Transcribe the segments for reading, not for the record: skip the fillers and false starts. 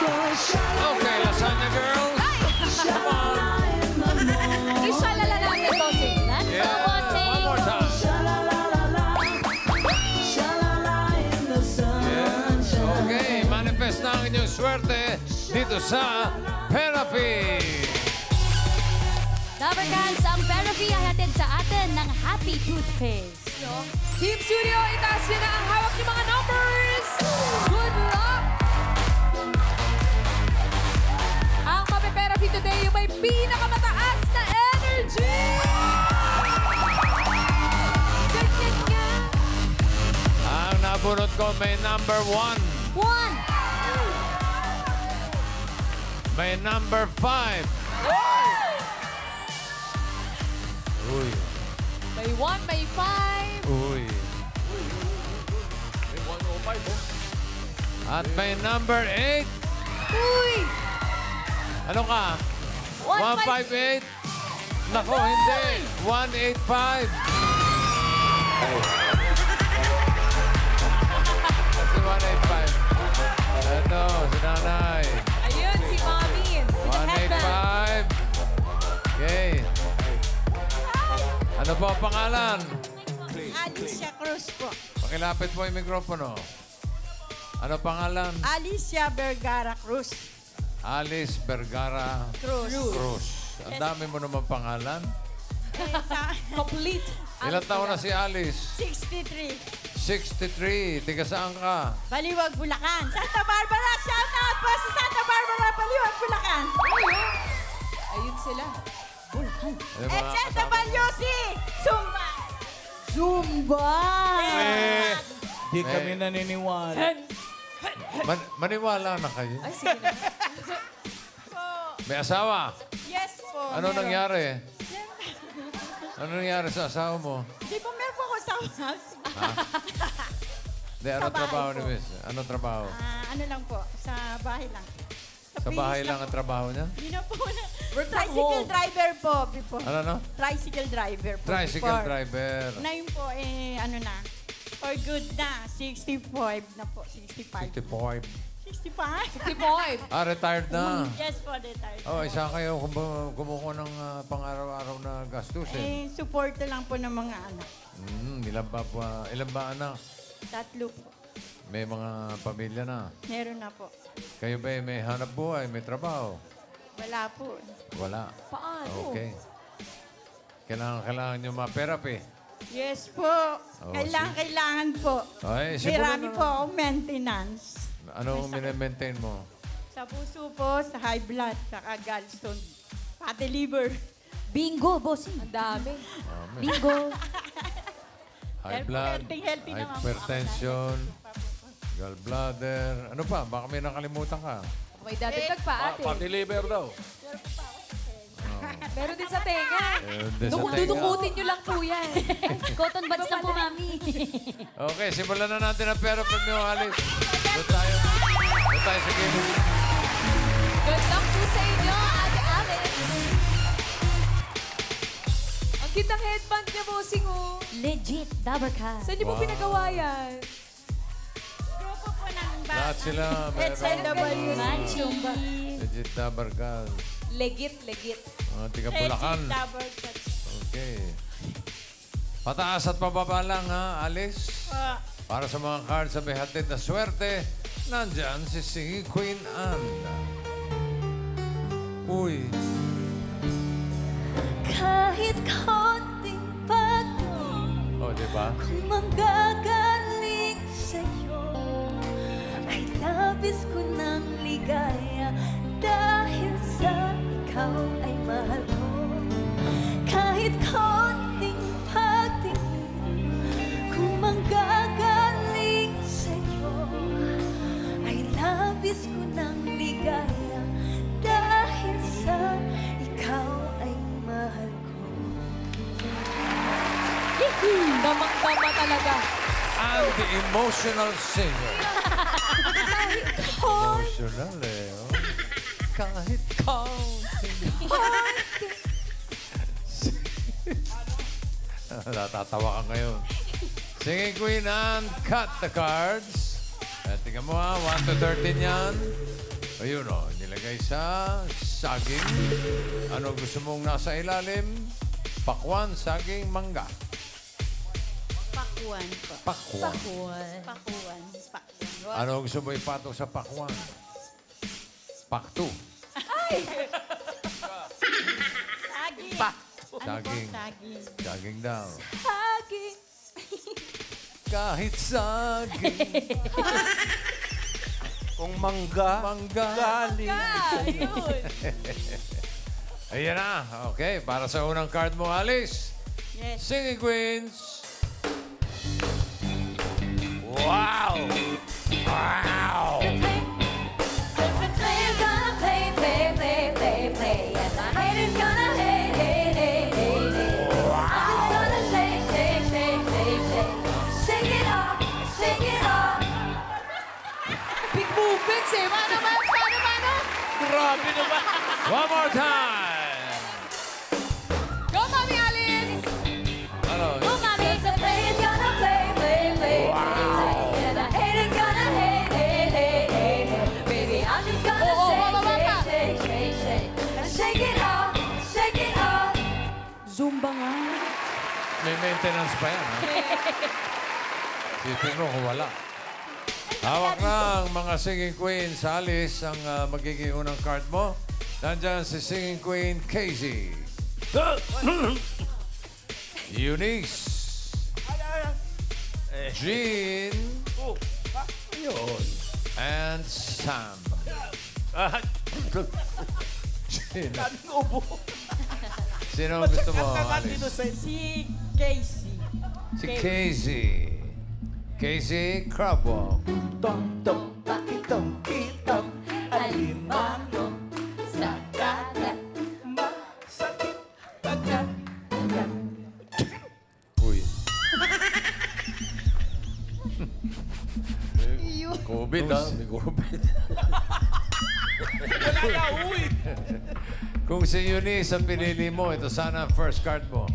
Okay, lasagna girls. Come on. Isalala natin, bossing. Yeah, one more time. Yes, okay. Manifest na ang inyong swerte dito sa Therapy. Dabarkans, ang therapy ay hatid sa atin ng Happy Toothpaste. Team Studio, itaas nyo na ang hawak ng mga numbers! Good luck! Ang Mape-Therapy today yung may pinakamataas na energy! Ganyan nga! Ang nabunot ko may number 1. 1. May number 5. Uy. May 1, may 5. Uy. At may number 8. Uy! Ano ka? 158? Nako, hindi. 185. Kasi 185. Ito, si nanay. Ayun, si Mommy. 185. Okay. Ano po ang pangalan? Alicia Cruz po. Pakilapit mo yung mikropono. Ano pangalan? Alicia Vergara Cruz. Alice Vergara Cruz. Ang dami mo naman pangalan. Complete. Ilang taon na si Alice? 63. 63. Tiga saan ka? Baliwag, Bulacan. Santa Barbara, shout out po sa Santa Barbara, Baliwag, Bulacan. Ayun sila. Yung mga Echeta kasama mo. Balyosi, Zumba. Zumba. Di kami naniniwala. Maniwala na kayo. Ay, sige na. Po. May asawa. Yes po. Ano meron. nangyari? Ano nangyari sa asawa mo? Di po meron po ako sa house. Hindi, ano Sa bahay trabaho ni po. Miss? Ano trabaho? Ano lang po, sa bahay lang. Sa bahay lang ang trabaho niya? Hindi na po. Work from Tricycle home. driver po. Before. Ano, no? Tricycle driver po. Tricycle before. driver. Ngayon po, ano na, for good na, 65 na po, 65. 65. 65? Si Boy. Retired na. Yes po, retired. Oh, isa kayo kumukuha ng pang-araw-araw na gastusin. Support lang po ng mga anak. Ilan ba anak? 3 po. May mga pamilya na. Meron na po. Kayo ba may hanap buhay, may trabaho? Wala po. Wala. Paano? Okay. Kailangan nyo ma-therapy. Yes po. Oh, Kailangan po. Ay, Marami na. po akong maintenance. Anong mini-maintain mo? Sa puso po, sa high blood, saka gallstone. Pati liver. Bingo, bossing. Ang dami. Bingo. High blood, Healthy naman po. hypertension, gallbladder. Ano pa? Baka may nakalimutan ka. May dadagdag pa, ate. Pati liver daw. Meron din sa tenga. Dudukutin nyo lang po yan. Cotton buds na po, mami. Okay, simulan na natin ang pero pag nyo, Alice. Doon tayo sa game. Good luck po sa inyo, Ate Alex. Ang cute ng headband niya, bossing, oh. Legit, Dabarkans. Saan niyo po Wow. pinagawa yan? Grupo po ng bata. Lahat sila HLW. Manchumba. Legit na barkal. Legit, legit. Mga tiga Bulacan. Okay. Pataas at pababa lang, ha, Alice? Para sa mga cards sa may hatid na swerte, nandyan si Queen Anne. Uy. Kahit konting pagod Oh, di ba? kung manggagaling sa'yo, ay labis ko ng ligaya dahil sa ikaw ay mahal ko. Kahit konting pagtingin kung manggagaling sa'yo, ay labis ko ng ligaya dahil sa ikaw ay mahal ko. Damang-dama talaga. And the emotional singer. Emotional, eh. Oh. Kahit counting. Natatawa ka ngayon. Sige, Queen Anne, cut the cards. Tingnan mo, ha. 1 to 13 yan. Ayun o, nilagay sa saging. Ano gusto mong nasa ilalim? Pakwan, saging, mangga. Pakuan po. Pakwan. Pakuan. Pakuan. Ano gusto mo ipatok sa pakwan? Pakto. Saging. Saging. Saging. Saging daw. Saging. Kahit saging. Kung mangga, Mangga. galing. Ayun. Ayan na. Okay, para sa unang card mo, Alice. Yes. Singing Queens. Wow! Wow! The player's gonna play, play, play, play, play. And the haters gonna hate, hate, hate, hate, hate. I'm just gonna shake, shake, shake, shake, shake. Shake it off, shake it off. Big movements eh. Mano? Grabe naman. One more time. Go, Mami Alice! Ano? Go, Mami! The player's gonna play, play, play, play, play. And the haters gonna hate, hate, hate, hate, hate. Baby, I'm just gonna Oo, shake, bababa ka. shake, shake, shake, shake. Shake it off, shake it off. Zumba nga. May maintenance pa yan, ha? Sipin mo kung wala. Hawak na ang mga singing queens. Alice, ang magiging unang card mo. Nandyan si singing queen Casey. Eunice. Jean. Yun. And Sam. Sino? Daming ubo. Sino ang gusto mo, Ang Alice? Si Casey. Si Casey. Casey Crabwalk. Tong, tong, pakitong, kitong, alimango, Sa kagat. masakit, agad. Uy. COVID, ha? May COVID. Wala na, uy. Kung si Eunice ang pinili mo, ito sana ang first card mo.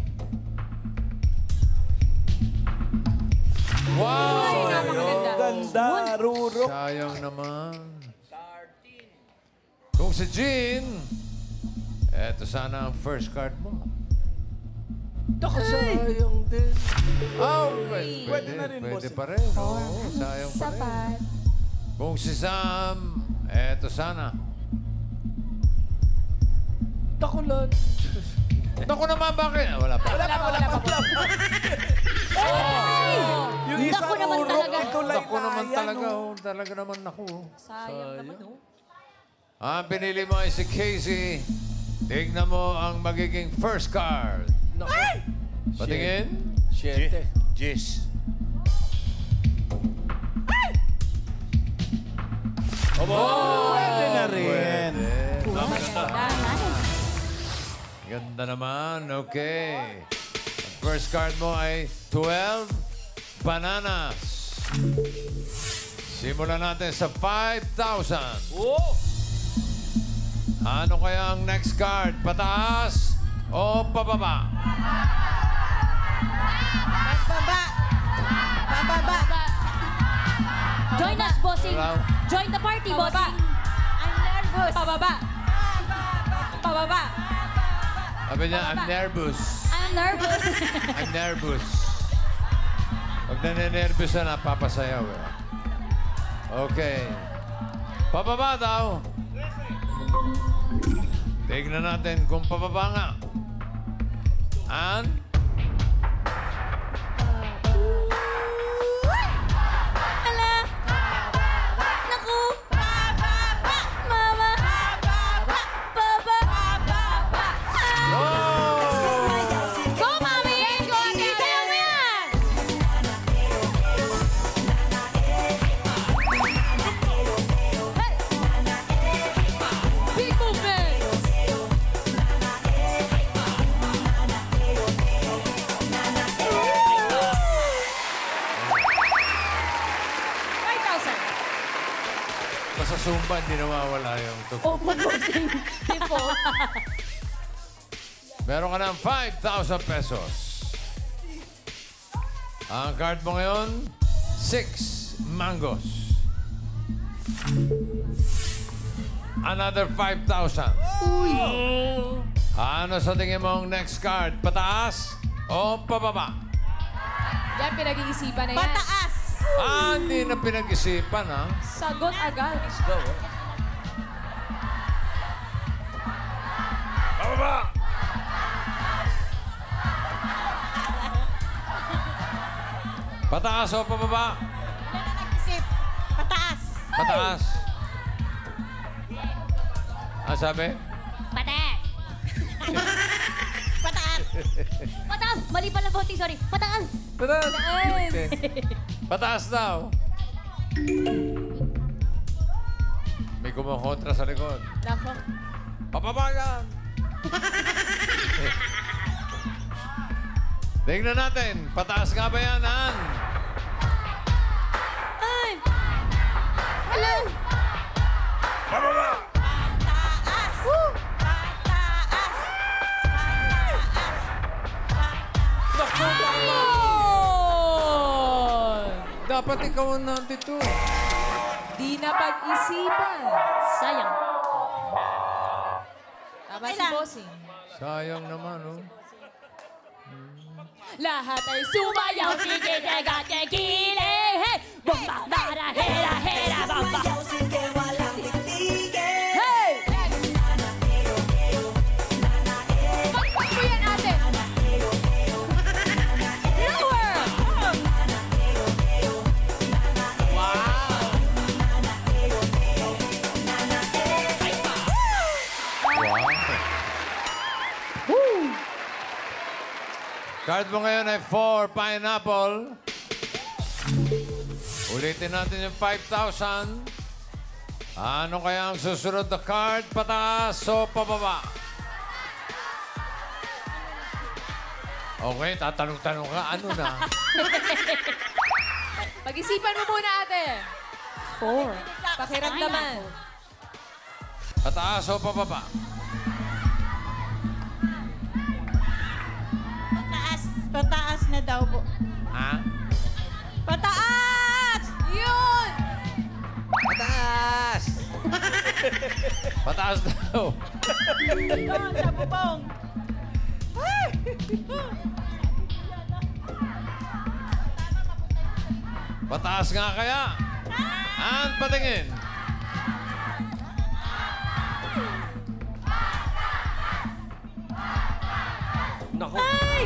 Wow! Napakaganda. Ganda, rurok. Sayang naman. Kung si Jean, ito sana ang first card mo. Sayang din. Oh, Pwede na rin, Pwede boss. pa rin. Oo, sayang pa rin. Sapat. Kung si Sam, eto sana. Takulan. Naku naman, bakit? Wala pa. Wala pa. Yung isa Naku naman urok, talaga. ito Naku naman laylayan, talaga. oh. Oh. Talaga naman naku. Sayang naman, oh. Ang pinili mo ay si Casey. Tignan mo ang magiging first card. Naku. Patingin. Siyete. Jis. Pwede na rin. Ganda naman. Okay. Ang first card mo ay 12 bananas. Simulan natin sa 5,000. Oh! Ano kaya ang next card? Pataas o pababa? Pababa. Join us, bossing. Hello? Join the party, Pababa. bossing. I'm nervous. Pababa. Pababa. Sabi niya, I'm nervous. I'm nervous. I'm nervous. Pag naninervous na, napapasayaw. Eh. Okay. Pababa daw. Tignan natin kung pababa nga. And... Ala. Naku. Mama. Papa. Go, Mami! Let's go, Ate! Sayaw mo yan! Big movement. Basta Zumba, hindi nawawala yung tugtog. Opo, bossing. Default. Meron ka ng 5,000 pesos. Ang card mo ngayon, 6 mangoes. another 5,000. Ano sa tingin mong next card? Pataas o pababa? Yan, pinag-iisipan na yan. Pataas! Hindi na pinag-isipan, ha? Sagot agad. Pababa! Pataas o pababa? Wala na nag-isip. Pataas! Pataas. Sabi? Pataas! Pataas! Pataas! Mali pala voting, sorry. Pataas! Pataas. Okay. Pataas daw. May kumukontra sa likod. Nako. Pababa yan. Tingnan natin. Pataas nga ba yan, Han? Ay! Hello! Pababa! Pataas! Woo! Pataas! Dapat ikaw ang nandito. Di na pag-isipan. Sayang. Tama Okay si lang. Bossing. Sayang naman, oh. Lahat ay sumayaw, sige, teka, tekile, hey! Bomba, bara, hera, hera, bomba. Hey! Pagpag mo yan, ate. Lower! Wow. Card mo ngayon ay 4 pineapple. Ulitin natin yung 5,000. Ano kaya ang susunod na card? Pataas o pababa? Okay, tatanong-tanong ka. Ano na? Pag-isipan mo muna, ate. 4. Pakiramdaman. Pataas o pababa? Pataas! Pataas na daw po. Ha? Pataas! Yun! Pataas! Pataas daw. Doon sa bubong. Pataas nga kaya? Ang patingin. Naku. Ay!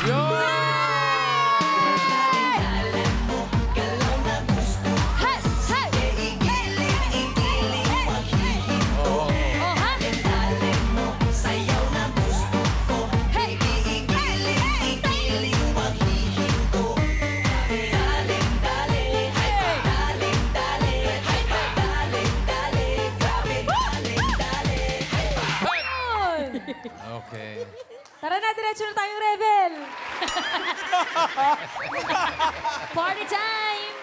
Yun! Hey! Hey! Oo. Oh, ha? Hey! Okay. Tara na, diretso na tayong Rebel. Party time!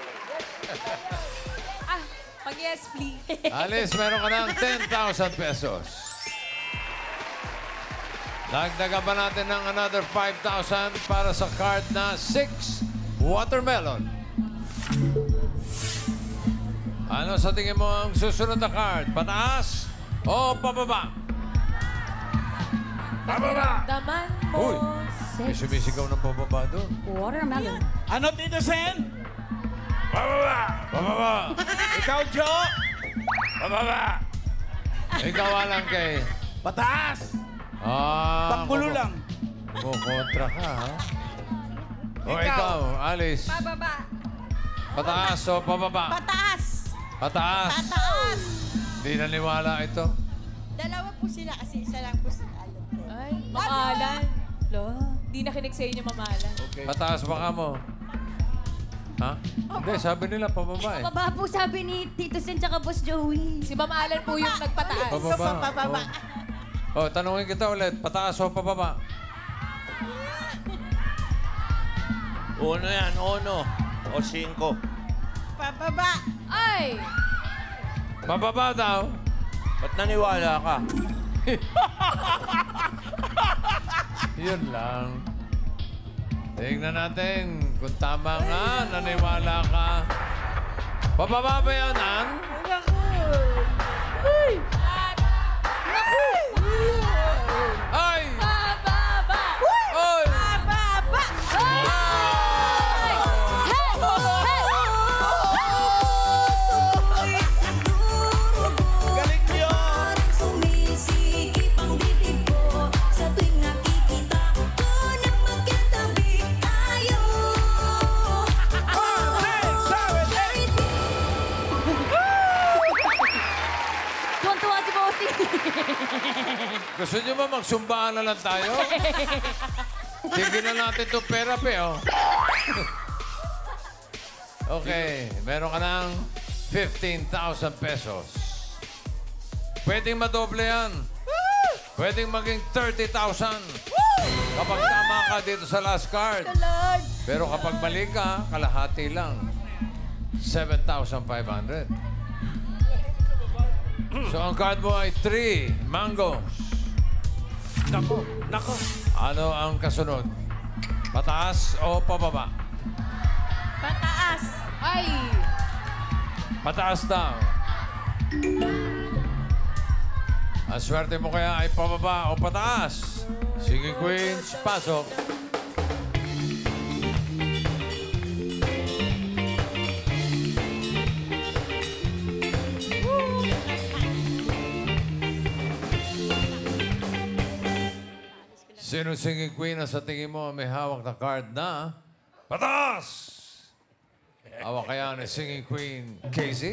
Pag-yes, please. Alice, meron ka ng 10,000 pesos. Dagdagan pa natin ng another 5,000 para sa card na 6 watermelon. Ano sa tingin mo ang susunod na card? Pataas o pababa? Pababa! Daman mo. Uy, may sumisigaw ng pababa doon. Watermelon. Ano, Tito Sen? Pababa! Pababa! Ikaw, Joe? Pababa! Ikaw alang kay... Pataas! Panggulo lang. Kukontra ka, ha? O Ikaw. ikaw, Alice. Pababa. Pataas o pababa? Pataas! Pataas. Pataas! Di naniwala ito. Dalawa po sila kasi isa lang po sila. Ay, mamalan. Lo, di nakinig sa inyo mamalan. Pataas baka mo. Ha? Hindi, sabi nila pababa eh. Pababa po sabi ni Tito Sen tsaka Boss Joey. Si Ma'am Alan po yung nagpataas. Pababa. Pababa. Oh, tanungin kita ulit. Pataas o pababa? Uno yan, uno. O 5. Pababa. Ay! Pababa daw. Ba't naniwala ka? Yun lang. Tingnan natin kung tama nga, naniwala ka. Pababa ba yan, Ann? Ay! Bababa! Oy! Bababa! Galing niyo! Sumisikip ang dibdib ko sa tuwing nakikita ko na magkatabi tayo. Tuwan-tuwa si Bossy. Gusto niyo ba magsumbaan na lang tayo? Tignan na natin itong therapy, oh. Okay, meron ka ng 15,000 pesos. Pwedeng madoble yan. Pwedeng maging 30,000. Kapag tama ka dito sa last card. Pero kapag mali ka, kalahati lang. 7,500. So ang card mo ay 3 mangoes. Nako, nako. Ano ang kasunod? Pataas o pababa? Pataas. Ay! Pataas daw. Ang swerte mo kaya ay pababa o pataas? Sige, Queens, pasok. Sino singing queen na sa tingin mo may hawak na card na pataas? Hawak kaya ni singing queen Casey?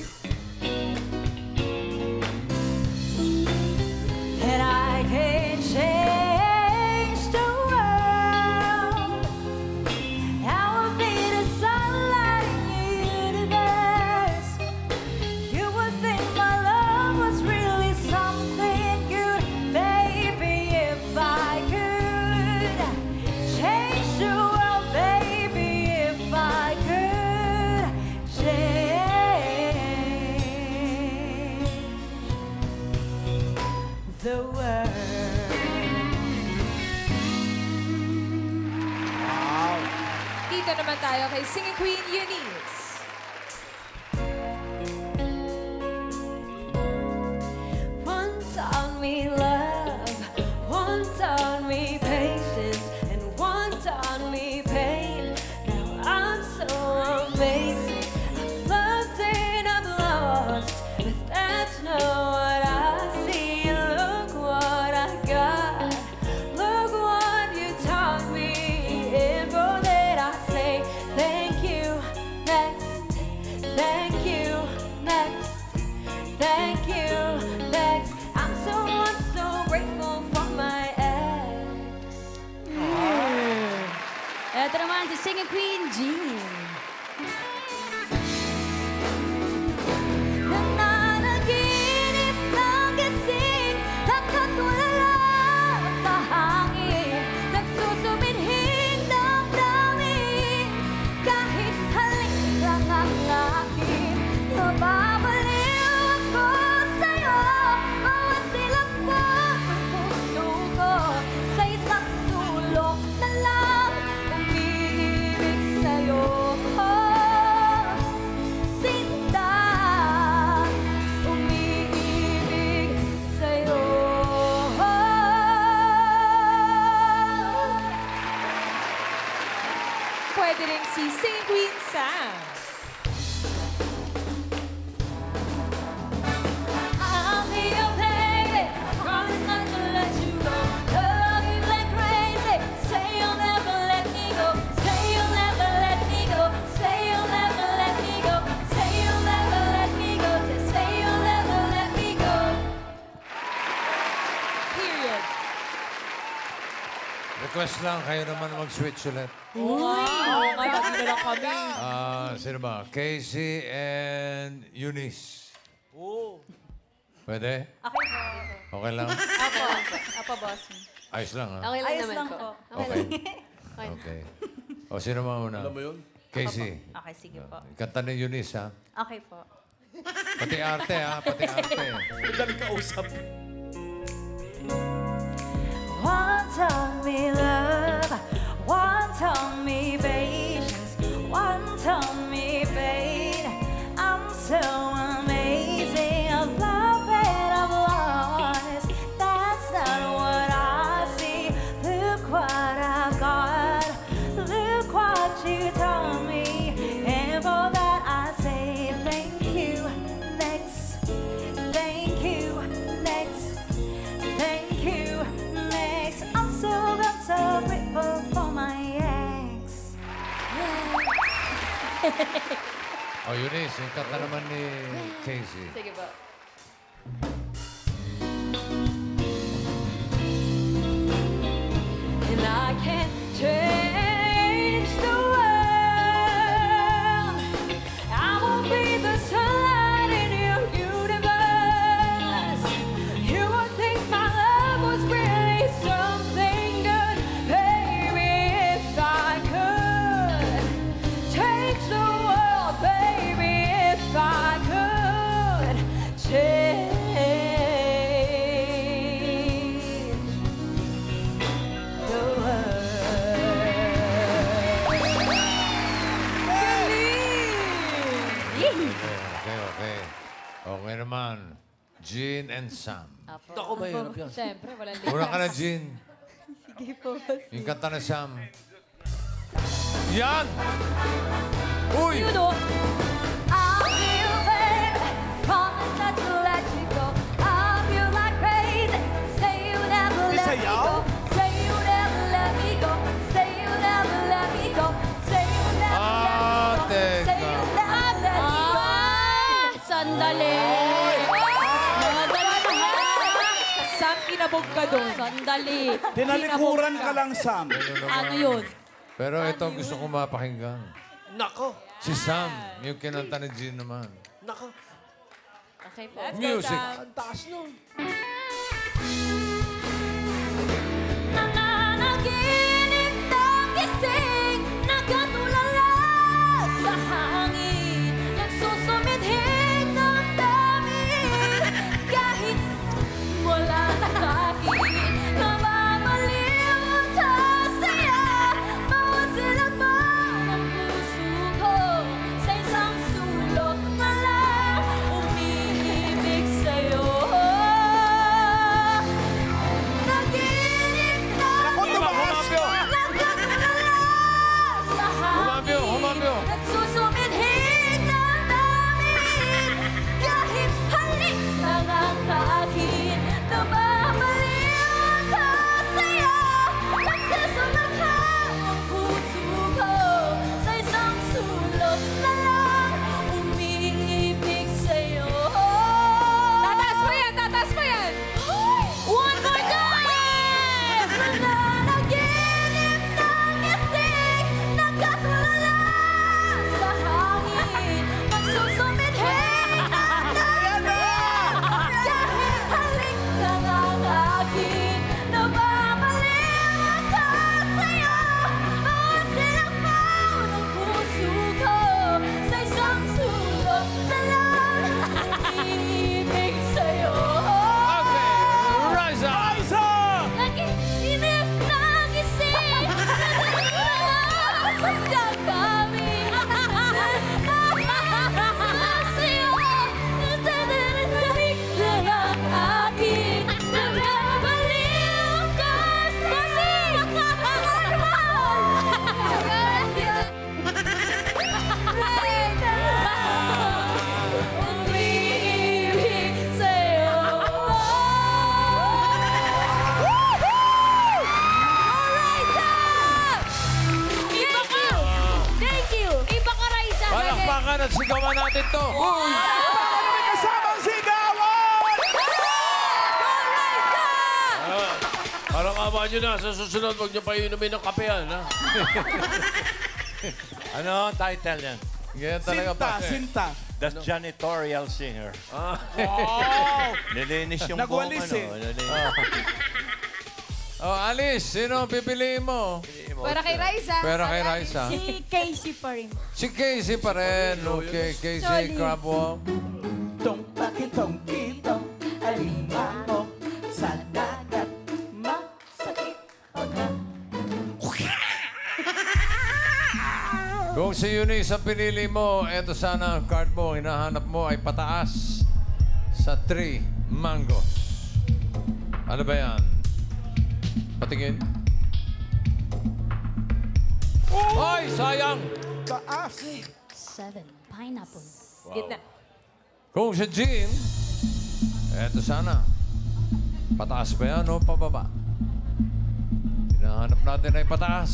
And I can change the world. I will be the sunlight in the universe. You would think my love was really something good, baby, if I could change the world, baby, if I could change the world. Dito naman tayo kay Singing Queen Eunice. One taught me love, one taught me patience, and one taught me pain. Now I'm so amazing. I've loved and I've lost, but that's not what I see. Look what I got. Look what you taught me. And for that I say thank you. Next, thank you. Next, thank you. Next, I'm so grateful for my ex. Ito naman si Singing Queen Jean. Nananaginip ng gising, nakatulala sa hangin, nagsusumidhing damdamin, kahit halik lang ang akin, nababaliw ako sa'yo, bawat silakbot ng puso ko, sa isang sulok na lang, umiibig sa'yo. Sinta, umiibig sa'yo. Pwede rin si Singing Queen Sam. I'll be your baby. I promise not to let you go. Love you like crazy. Say you'll never let me go. Say you'll never let me go. Say you'll never let me go. Say you'll never let me go. Say you'll never let me go. Period. Request lang, kayo naman mag-switch ulit. Wow! Ngayon na lang kami. Sino ba? Casey and Eunice. Oo. Pwede? Okay po. Okay lang? Apo, boss. Ayos lang, ha? Okay lang Ayos naman lang po. po. Okay. Okay. O, sino mauna? Alam mo yun? Casey. Okay, sige po. Kanta ni Eunice, ha? Okay po. Pati arte, ha? Pati arte. Madali kausap. One taught me love, one taught me O, Eunice, yung kanta naman ni Casey. Sige ba? And I can't change the world. I won't be the sunlight in your universe. You would think my love was really something good, baby. If I could change the world, baby. If I could change the world. Okay. Okay naman. Jean and Sam. Ako, mahirap yan. Siyempre, walang Una ka na, Jean. Sige po. Yung kanta na Sam. Yan! Uy! Yun o. I'll be your babe. Promise not to let you go. I'll feel like crazy. Say you never let me go. Say you never let me go. Say you never let me go. Say you never let me go. Say you never let me go. Sandali. Sam, kinabog ka doon. Sandali. Tinalikuran ka lang, Sam. Ano yun? Pero ito ang gusto ko mapakinggan. Nako. Si Sam, yung kinanta ni Jean naman. Nako. Okay po. Music. Ang taas nun. Nananaginip ng gising, nagatulala sa hangin, nagsusumidhing ng damdamin, kahit wala na akin, namamaliw ang saya, bawat silaban ng puso ko, sa isang sulok na lang, umiibig sa'yo. Naginip ng gising, nagatulala sa hangin, Humabyo. nagsusumidhing ng damdamin, kahit halik lang ang akin, namamaliw ang saya, nagsasalakhan ang puso ko, sa isang sulok na lang, umiibig sa'yo. Tataas mo yan! Tataas mo yan! One more time! Nananaginip ng gising, nagatulala sa hangin, nagsusumidhing ng damdamin, kahit halik lang ang akin, namamaliw ang saya, bawat silakbaw ng puso ko, sa isang sulok na lang, umiibig sa'yo. Okay, rise up! Naginip ng gising, nagatulala sa damdamin, sa'yo, natatarik lang ang akin, namamaliw ka sa umiibig sa'yo. Iba ka! Thank you! Iba ka, Raisa! Palakpakan at sigawan natin to. May kasamang sigawan! Parang awa nyo na. Sa susunod, huwag nyo pa inumin ng kape yan, ha? Ano ang title yan? Ganyan talaga Sinta, pa. Sinta. The Janitorial Singer. Nilinis yung buong Nagwalis ano. eh. Oh, Alice, sino ang pipiliin mo? Para kay Raisa. Pero kay Raisa. Si Casey pa rin. Si Casey pa rin. Okay, Casey Sorry. Crabwalk. Tong pakitong kitong alimango sa dagat masakit pagka. Kung si Eunice ang pinili mo, eto sana ang card mo. Hinahanap mo ay pataas sa 3 mangoes. Ano ba yan? Patingin. Ay, sayang! Taas. 7. Pineapple. Gitna. Kung si Jean, eto sana. Pataas ba yan o pababa? Hinahanap natin ay pataas.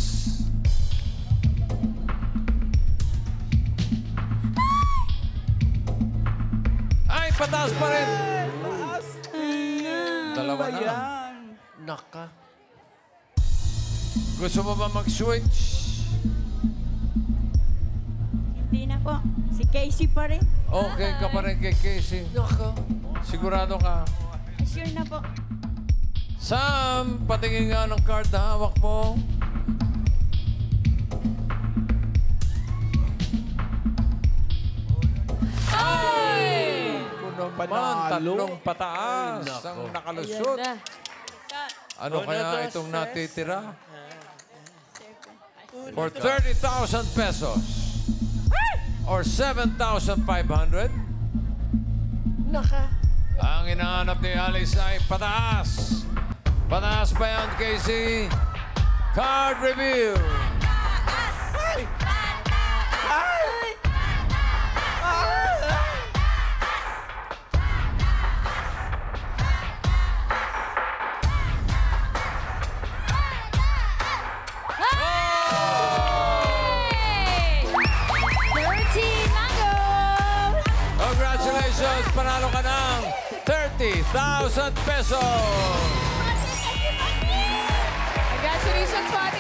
pataas pa rin. Taas. Dalawa Ba na. yan? Naka. Gusto mo ba mag-switch? Hindi na po. Si Casey pa rin. Okay ka pa rin kay Casey. Naka. Sigurado ka. Sure na po. Sam, patingin nga ng card na hawak mo. Kung naman, Panalo. tatlong pataas ang nakalusot. Ano kaya itong natitira? For 30,000 pesos or 7,500, Naka. ang inahanap ni Alice ay pataas. Pataas ba yan, Casey? Card review. Hey! 13 mangoes! Congratulations! Panalo ka ng 30,000 pesos! Congratulations, Father!